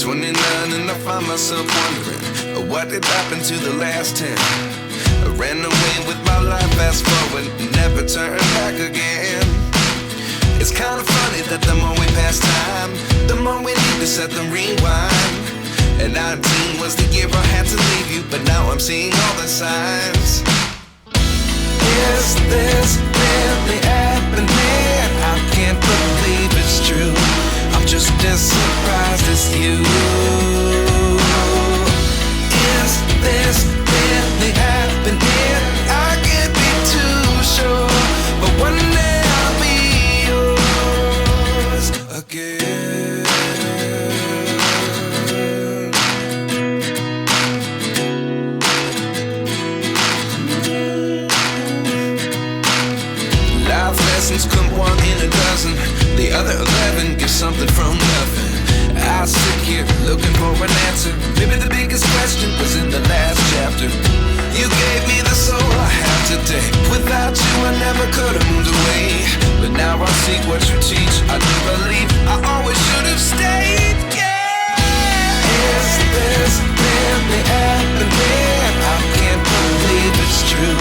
29 and I find myself wondering what did happen to the last 10. I ran away with my life, fast forward, never turn back again. It's kind of funny that the more we pass time, the more we need to set the rewind. And 19 was the year I had to leave you, but now I'm seeing all the signs. Is this really happening? I can't believe it's true. I'm just as surprised as you. Is this really happening? I can't be too sure, but one day I'll be yours again. Life lessons come one in a dozen. The other 11 get something from nothing. I sit here looking for an answer. Maybe the biggest question was in the last chapter. You gave me the soul I have today. Without you I never could have moved away. But now I see what you teach. I do believe I always should have stayed. Yeah. Is this really happening? I can't believe it's true.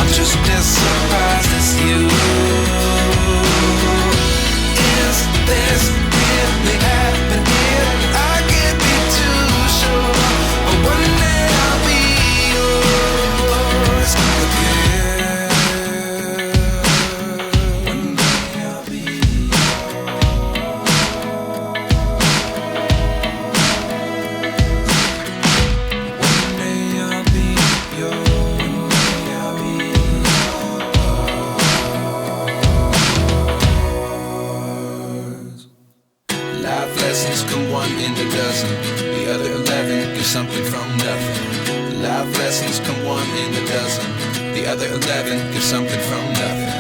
I'm just as surprised as you. Is this really happening? I can't be too sure, but one day I'll be yours again. One day I'll be yours. One day I'll be yours. Life lessons come one in a dozen. The other 11 get something from nothing. Life lessons come one in a dozen. The other 11 get something from nothing.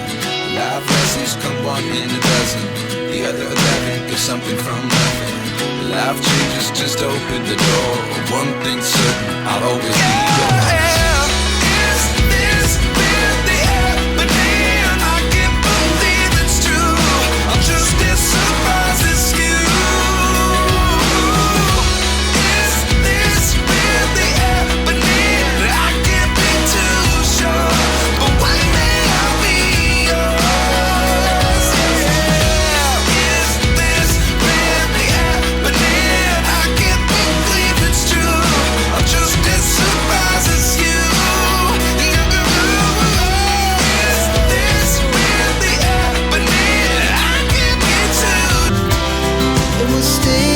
Life lessons come one in a dozen. The other 11 get something from nothing. Life changes just open the door. One thing's certain, I'll always be yours. Is this really happening? I can't believe it's true. I'm just as surprised as you. Stay